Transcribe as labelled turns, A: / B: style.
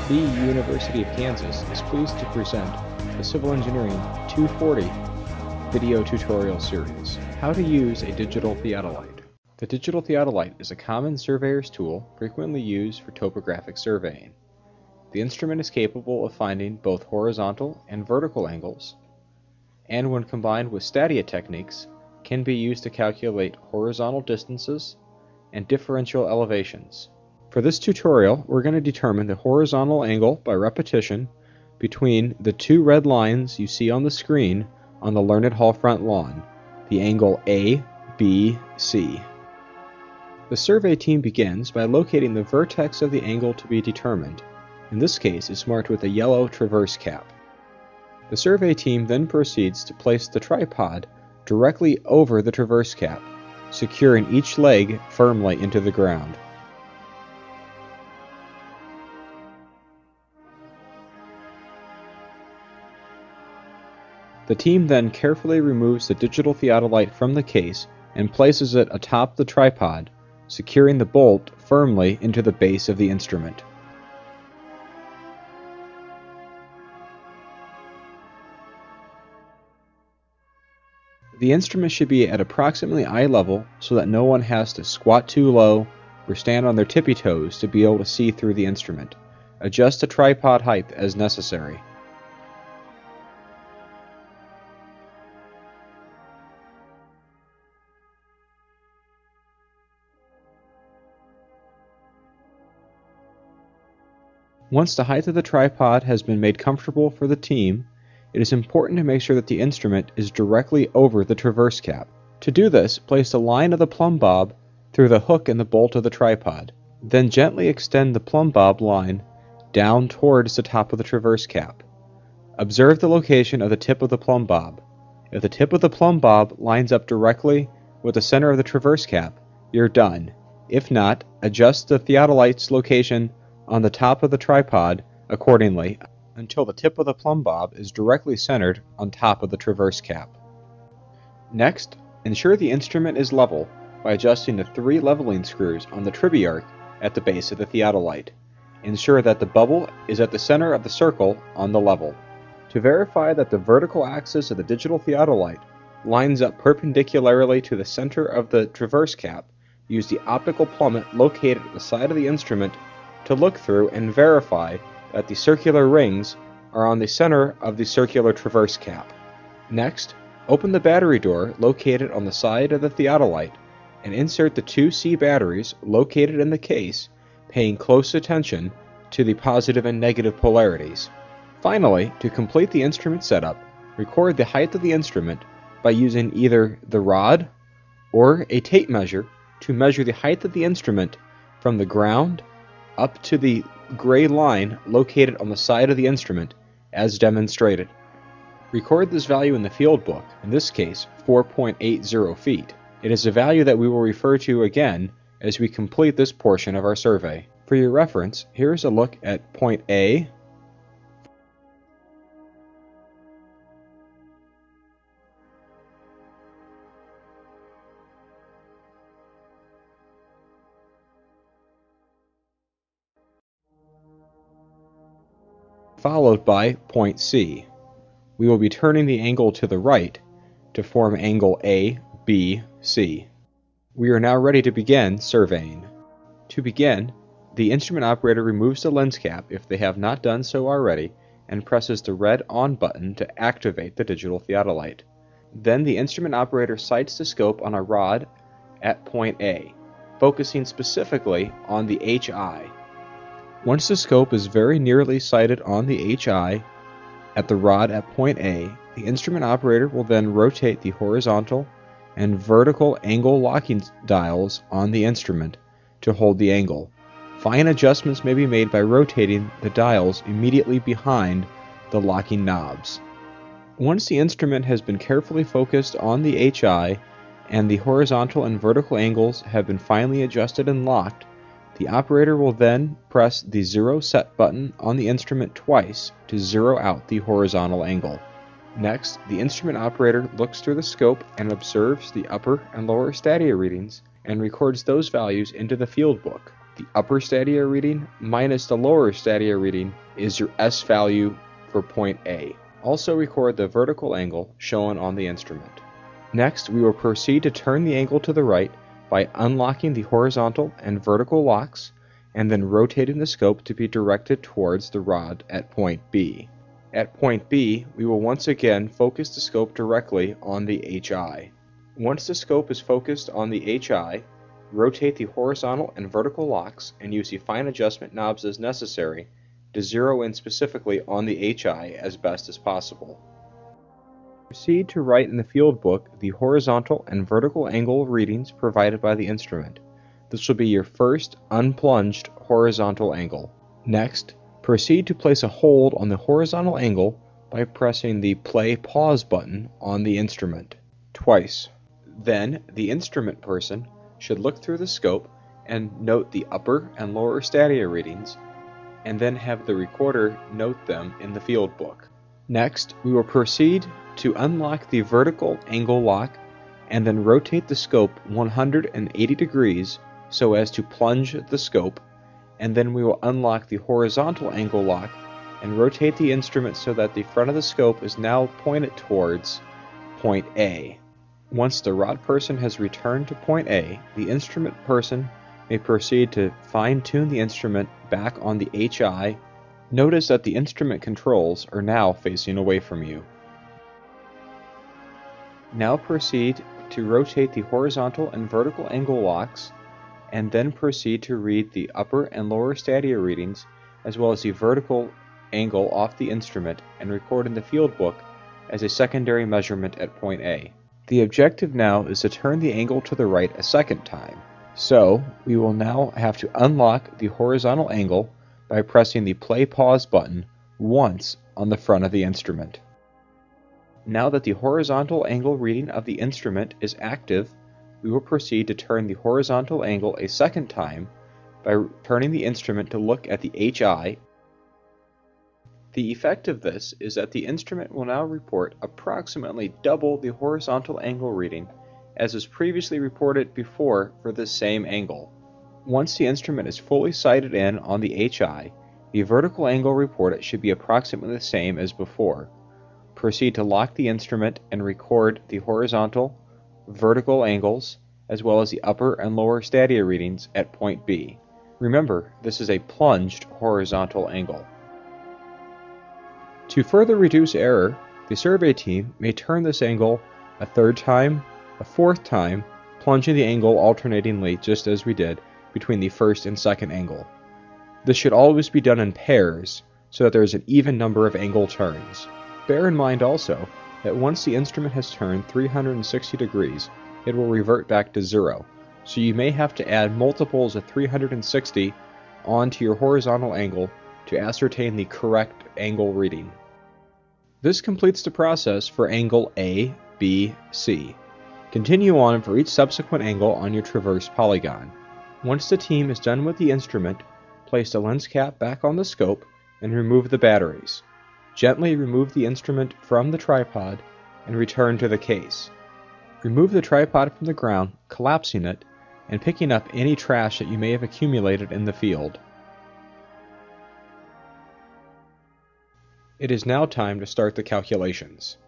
A: The University of Kansas is pleased to present the Civil Engineering 240 video tutorial series, How to Use a Digital Theodolite. The digital theodolite is a common surveyor's tool frequently used for topographic surveying. The instrument is capable of finding both horizontal and vertical angles, and when combined with stadia techniques, can be used to calculate horizontal distances and differential elevations. For this tutorial, we're going to determine the horizontal angle by repetition between the two red lines you see on the screen on the Learned Hall front lawn, the angle ABC. The survey team begins by locating the vertex of the angle to be determined. In this case, it's marked with a yellow traverse cap. The survey team then proceeds to place the tripod directly over the traverse cap, securing each leg firmly into the ground. The team then carefully removes the digital theodolite from the case and places it atop the tripod, securing the bolt firmly into the base of the instrument. The instrument should be at approximately eye level so that no one has to squat too low or stand on their tippy toes to be able to see through the instrument. Adjust the tripod height as necessary. Once the height of the tripod has been made comfortable for the team, it is important to make sure that the instrument is directly over the traverse cap. To do this, place the line of the plumb bob through the hook in the bolt of the tripod. Then gently extend the plumb bob line down towards the top of the traverse cap. Observe the location of the tip of the plumb bob. If the tip of the plumb bob lines up directly with the center of the traverse cap, you're done. If not, adjust the theodolite's location on the top of the tripod accordingly until the tip of the plumb bob is directly centered on top of the traverse cap. Next, ensure the instrument is level by adjusting the 3 leveling screws on the tribute at the base of the theodolite. Ensure that the bubble is at the center of the circle on the level. To verify that the vertical axis of the digital theodolite lines up perpendicularly to the center of the traverse cap, use the optical plummet located at the side of the instrument to look through and verify that the circular rings are on the center of the circular traverse cap. Next, open the battery door located on the side of the theodolite and insert the 2 C batteries located in the case, paying close attention to the positive and negative polarities. Finally, to complete the instrument setup, record the height of the instrument by using either the rod or a tape measure to measure the height of the instrument from the ground up to the gray line located on the side of the instrument as demonstrated. Record this value in the field book, in this case 4.80 feet. It is a value that we will refer to again as we complete this portion of our survey. For your reference, here is a look at point A, followed by point C. We will be turning the angle to the right to form angle ABC. We are now ready to begin surveying. To begin, the instrument operator removes the lens cap if they have not done so already and presses the red on button to activate the digital theodolite. Then the instrument operator sights the scope on a rod at point A, focusing specifically on the HI. Once the scope is very nearly sighted on the HI at the rod at point A, the instrument operator will then rotate the horizontal and vertical angle locking dials on the instrument to hold the angle. Fine adjustments may be made by rotating the dials immediately behind the locking knobs. Once the instrument has been carefully focused on the HI and the horizontal and vertical angles have been finely adjusted and locked, the operator will then press the zero set button on the instrument twice to zero out the horizontal angle. Next, the instrument operator looks through the scope and observes the upper and lower stadia readings and records those values into the field book. The upper stadia reading minus the lower stadia reading is your S value for point A. Also record the vertical angle shown on the instrument. Next, we will proceed to turn the angle to the right by unlocking the horizontal and vertical locks and then rotating the scope to be directed towards the rod at point B. At point B, we will once again focus the scope directly on the HI. Once the scope is focused on the HI, rotate the horizontal and vertical locks and use the fine adjustment knobs as necessary to zero in specifically on the HI as best as possible. Proceed to write in the field book the horizontal and vertical angle readings provided by the instrument. This will be your first unplunged horizontal angle. Next, proceed to place a hold on the horizontal angle by pressing the play-pause button on the instrument twice. Then, the instrument person should look through the scope and note the upper and lower stadia readings, and then have the recorder note them in the field book. Next, we will proceed to unlock the vertical angle lock and then rotate the scope 180 degrees so as to plunge the scope, and then we will unlock the horizontal angle lock and rotate the instrument so that the front of the scope is now pointed towards point A. Once the rod person has returned to point A, the instrument person may proceed to fine-tune the instrument back on the HI. Notice that the instrument controls are now facing away from you. Now proceed to rotate the horizontal and vertical angle locks, and then proceed to read the upper and lower stadia readings as well as the vertical angle off the instrument and record in the field book as a secondary measurement at point A. The objective now is to turn the angle to the right a second time. So, we will now have to unlock the horizontal angle by pressing the play-pause button once on the front of the instrument. Now that the horizontal angle reading of the instrument is active, we will proceed to turn the horizontal angle a second time by turning the instrument to look at the HI. The effect of this is that the instrument will now report approximately double the horizontal angle reading as was previously reported before for this same angle. Once the instrument is fully sighted in on the HI, the vertical angle reported should be approximately the same as before. Proceed to lock the instrument and record the horizontal, vertical angles, as well as the upper and lower stadia readings at point B. Remember, this is a plunged horizontal angle. To further reduce error, the survey team may turn this angle a third time, a fourth time, plunging the angle alternatingly just as we did between the first and second angle. This should always be done in pairs so that there is an even number of angle turns. Bear in mind also that once the instrument has turned 360 degrees, it will revert back to 0, so you may have to add multiples of 360 onto your horizontal angle to ascertain the correct angle reading. This completes the process for angle A, B, C. Continue on for each subsequent angle on your traverse polygon. Once the team is done with the instrument, place the lens cap back on the scope and remove the batteries. Gently remove the instrument from the tripod and return to the case. Remove the tripod from the ground, collapsing it, and picking up any trash that you may have accumulated in the field. It is now time to start the calculations.